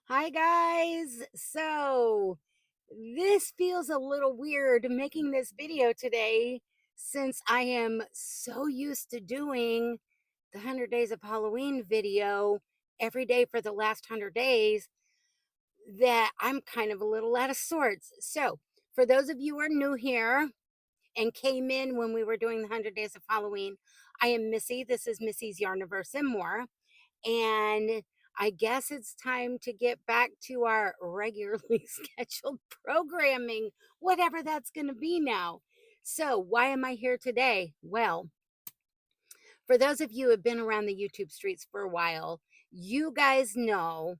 Hi, guys. So, this feels a little weird making this video today since I am so used to doing the 100 Days of Halloween video every day for the last 100 days that I'm kind of a little out of sorts. So, for those of you who are new here and came in when we were doing the 100 Days of Halloween, I am Missy. This is Missy's Yarniverse and More. And I guess it's time to get back to our regularly scheduled programming, whatever that's going to be now. So, why am I here today? Well, for those of you who have been around the YouTube streets for a while, you guys know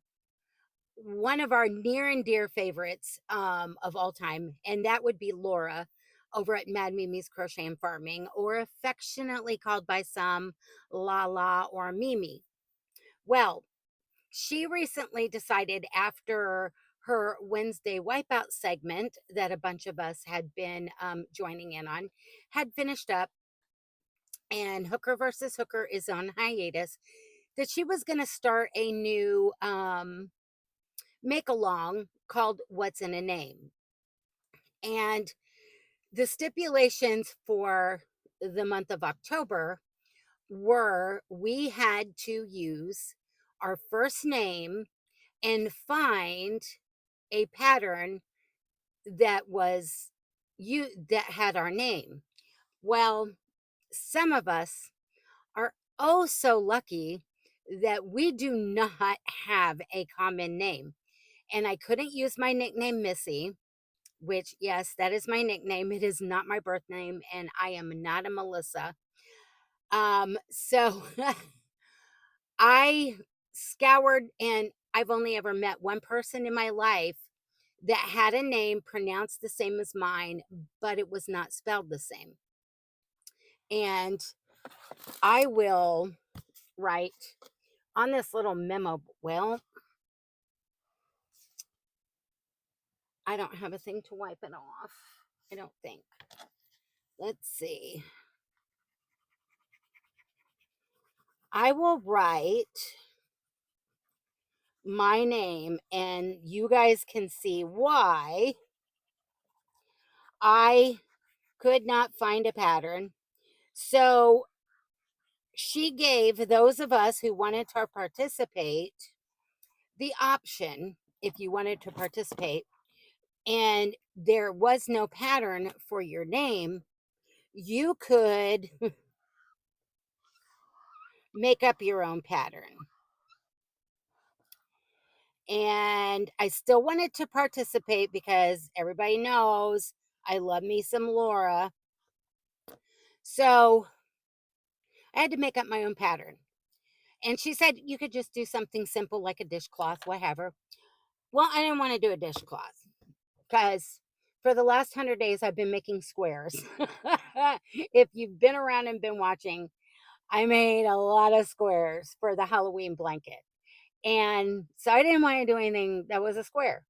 one of our near and dear favorites of all time, and that would be Laura over at Mad Mimi's Crochet and Farming, or affectionately called by some La or Mimi. Well, she recently decided after her Wednesday wipeout segment that a bunch of us had been joining in on, had finished up, and Hooker versus Hooker is on hiatus, that she was going to start a new make along called What's in a Name. And the stipulations for the month of October were we had to use our first name and find a pattern that was you that had our name. Well, some of us are oh so lucky that we do not have a common name. And I couldn't use my nickname Missy, which yes, that is my nickname. It is not my birth name and I am not a Melissa. So I scoured, and I've only ever met one person in my life that had a name pronounced the same as mine, but it was not spelled the same. And I will write on this little memo. Well, I don't have a thing to wipe it off. I don't think. Let's see. I will write my name, and you guys can see why I could not find a pattern. So she gave those of us who wanted to participate the option, if you wanted to participate and there was no pattern for your name, you could make up your own pattern. And I still wanted to participate because everybody knows I love me some Laura. So I had to make up my own pattern. And she said you could just do something simple like a dishcloth, whatever. Well, I didn't want to do a dishcloth because for the last 100 days I've been making squares. If you've been around and been watching, I made a lot of squares for the Halloween blanket. And so I didn't want to do anything that was a square.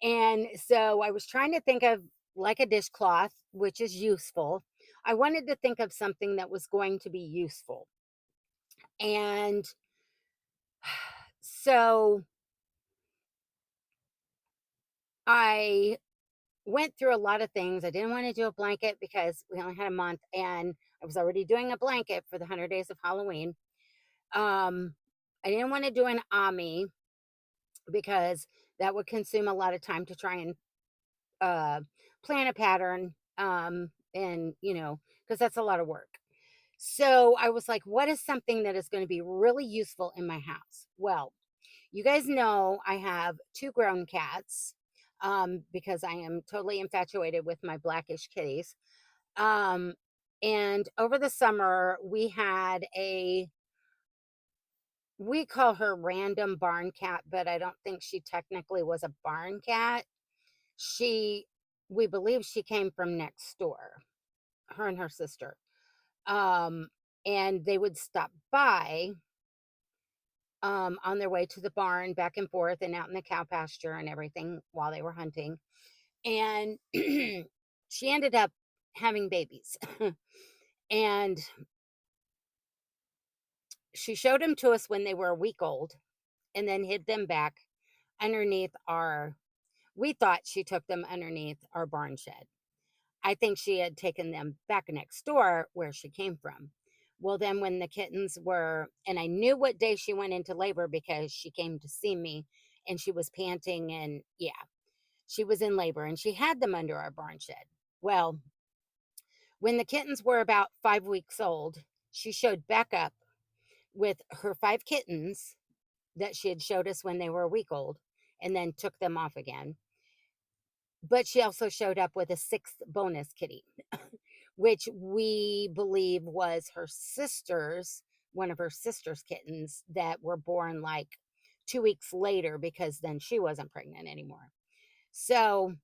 And so I was trying to think of like a dishcloth, which is useful. I wanted to think of something that was going to be useful. And so I went through a lot of things. I didn't want to do a blanket because we only had a month and I was already doing a blanket for the 100 days of Halloween. Um, I didn't want to do an Ami because that would consume a lot of time to try and uh, plan a pattern. And, because that's a lot of work. So I was like, what is something that is going to be really useful in my house? Well, you guys know I have two grown cats because I am totally infatuated with my blackish kitties. Um, and over the summer, we had we call her random barn cat, but I don't think she technically was a barn cat. She, we believe she came from next door, her and her sister. Um, and they would stop by on their way to the barn back and forth and out in the cow pasture and everything while they were hunting. And she ended up having babies. And she showed them to us when they were a week old and then hid them back underneath our, we thought she took them underneath our barn shed. I think she had taken them back next door where she came from. Well, then when the kittens were, and I knew what day she went into labor because she came to see me and she was panting, and yeah, she was in labor and she had them under our barn shed. Well, when the kittens were about 5 weeks old, she showed back up with her 5 kittens that she had showed us when they were a week old and then took them off again. But she also showed up with a sixth bonus kitty, which we believe was her sister's, one of her sister's kittens that were born like 2 weeks later because then she wasn't pregnant anymore. So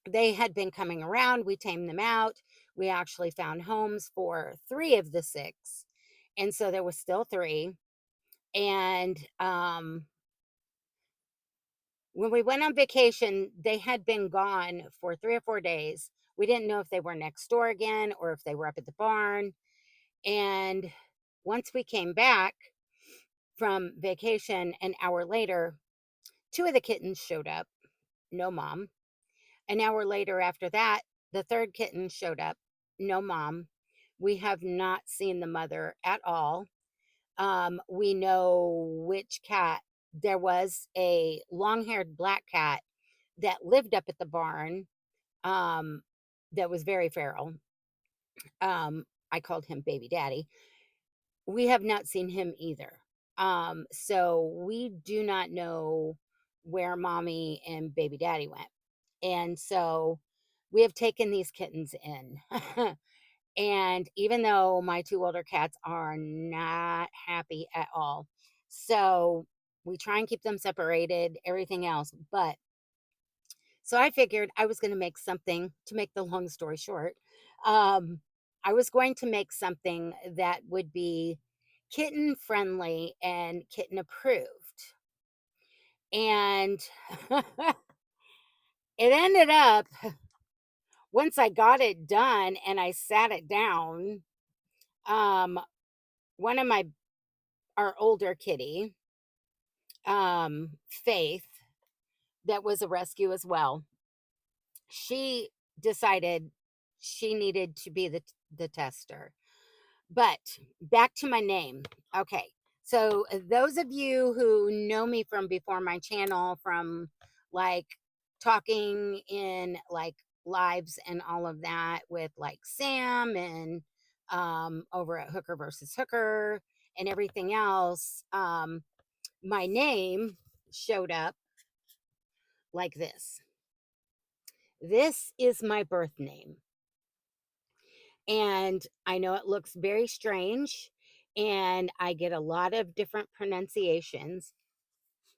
they had been coming around. We tamed them out. We actually found homes for 3 of the 6. And so there was still 3. And when we went on vacation, they had been gone for 3 or 4 days. We didn't know if they were next door again or if they were up at the barn. And once we came back from vacation, an hour later, 2 of the kittens showed up. No mom. An hour later after that, the third kitten showed up. No mom. We have not seen the mother at all. We know which cat. There was a long-haired black cat that lived up at the barn, um, that was very feral. I called him Baby Daddy. We have not seen him either. So we do not know where mommy and baby daddy went. And so we have taken these kittens in. And even though my 2 older cats are not happy at all, so we try and keep them separated, everything else. But so I figured I was going to make something, to make the long story short. Um, I was going to make something that would be kitten friendly and kitten approved. And it ended up, once I got it done and I sat it down, um, one of my, our older kitty, Faith, that was a rescue as well, she decided she needed to be the tester. But back to my name. Okay. So those of you who know me from before my channel, from like talking in like lives and all of that with like Sam and over at Hooker versus Hooker and everything else, my name showed up like this. This is my birth name. And I know it looks very strange and I get a lot of different pronunciations,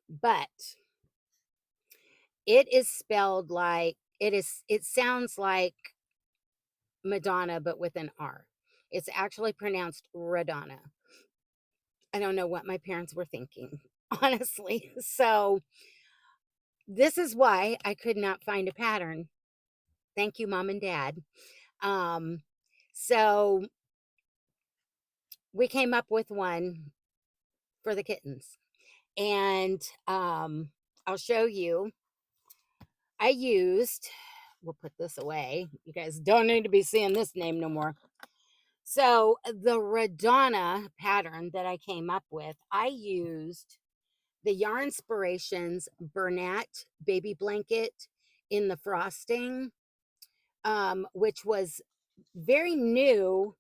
but it is spelled like it sounds like Madonna, but with an R. It's actually pronounced Radonna. I don't know what my parents were thinking, honestly. So this is why I could not find a pattern. Thank you, mom and dad. Um, so we came up with one for the kittens. And I'll show you. I used, we'll put this away. You guys don't need to be seeing this name no more. So the Ronidona pattern that I came up with, I used the Yarn Inspirations Bernat baby blanket in the frosting, which was very new.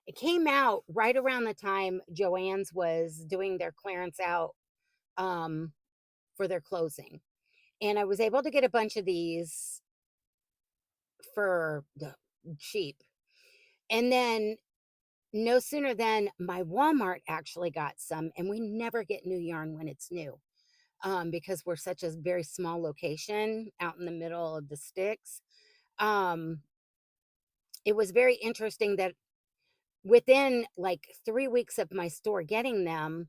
It came out right around the time Joann's was doing their clearance out, for their closing. And I was able to get a bunch of these for the cheap. And then no sooner than my Walmart actually got some, and we never get new yarn when it's new, because we're such a very small location out in the middle of the sticks. Um, it was very interesting that within like 3 weeks of my store getting them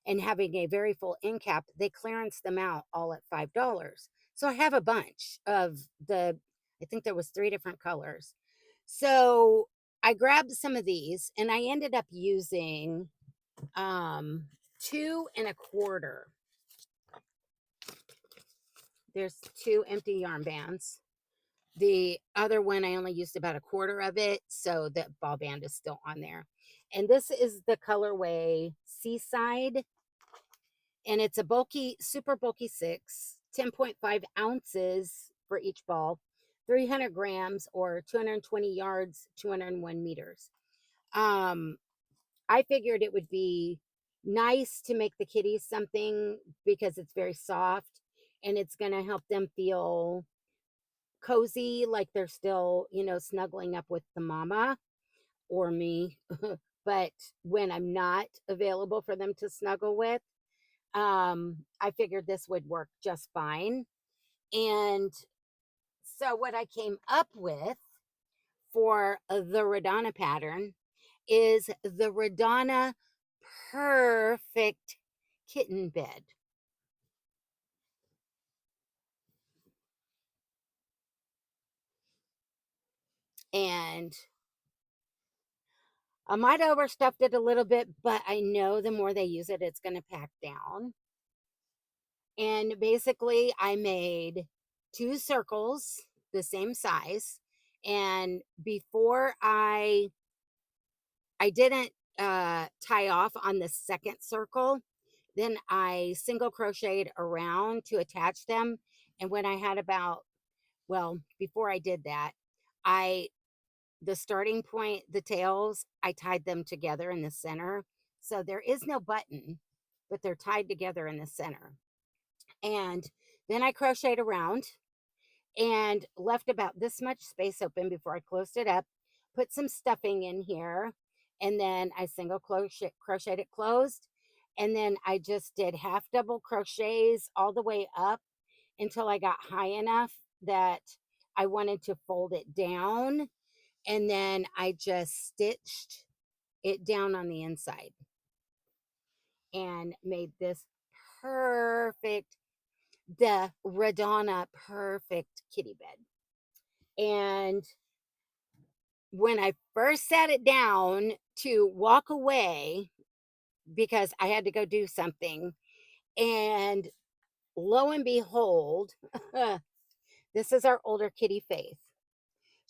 and having a very full end cap, they clearance them out all at $5. So I have a bunch of the, I think there was 3 different colors. So I grabbed some of these and I ended up using 2 1/4 There's 2 empty yarn bands. The other one, I only used about a quarter of it, so the ball band is still on there. And this is the colorway Seaside, and it's a bulky, super bulky 6, 10.5 ounces for each ball, 300 grams or 220 yards, 201 meters. Um, I figured it would be nice to make the kitties something because it's very soft and it's going to help them feel cozy, like they're still, snuggling up with the mama or me. But when I'm not available for them to snuggle with, I figured this would work just fine. And so what I came up with for the Ronidona pattern is the Ronidona Purr-Fect kitten bed. And I might have overstuffed it a little bit, but I know the more they use it, it's going to pack down. And basically, I made 2 circles the same size. And before I didn't tie off on the second circle, then I single crocheted around to attach them. And when I had about, well, before I did that, I the starting point, the tails, I tied them together in the center. So there is no button, but they're tied together in the center. And then I crocheted around and left about this much space open before I closed it up, put some stuffing in here, and then I single crocheted it closed. And then I just did half double crochets all the way up until I got high enough that I wanted to fold it down. And then I just stitched it down on the inside and made this perfect, the Ronidona Purr-Fect kitty bed. And when I first sat it down to walk away because I had to go do something, and lo and behold, this is our older kitty Faith.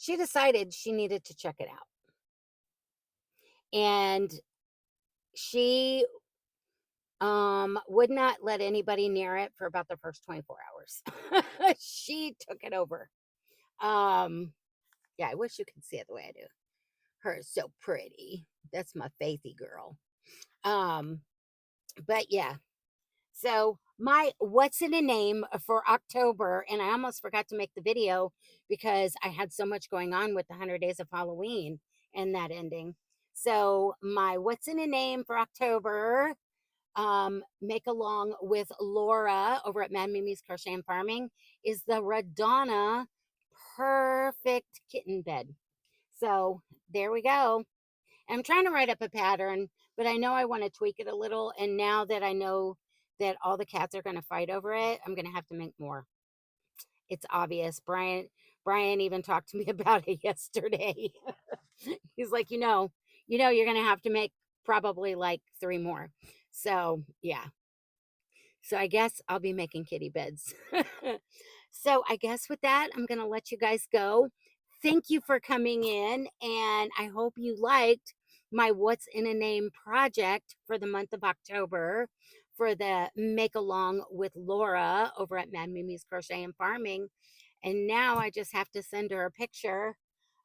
She decided she needed to check it out. And she would not let anybody near it for about the first 24 hours. She took it over. Yeah, I wish you could see it the way I do. Her is so pretty. That's my Faithy girl. Um, but yeah. So my what's in a name for October, and I almost forgot to make the video because I had so much going on with the 100 Days of Halloween and that ending. So my what's in a name for October, make along with Laura over at Mad Mimi's Crochet and Farming, is the Ronidona Purr-Fect kitten bed. So there we go. I'm trying to write up a pattern, but I know I want to tweak it a little. And now that I know that all the cats are going to fight over it, I'm going to have to make more. It's obvious. Brian even talked to me about it yesterday. He's like, you're going to have to make probably like 3 more. So yeah. So I guess I'll be making kitty beds. So I guess with that, I'm going to let you guys go. Thank you for coming in, and I hope you liked my What's in a Name project for the month of October for the make along with Laura over at Mad Mimi's Crochet and Farming. And now I just have to send her a picture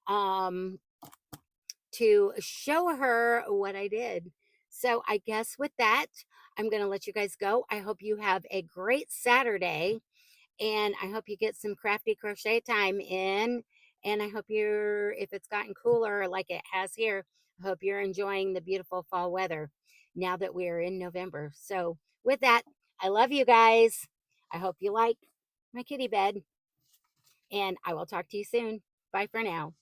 um, to show her what I did. So I guess with that, I'm going to let you guys go. I hope you have a great Saturday, and I hope you get some crafty crochet time in. And I hope if it's gotten cooler like it has here, I hope you're enjoying the beautiful fall weather now that we're in November. So with that, I love you guys. I hope you like my kitty bed, and I will talk to you soon. Bye for now.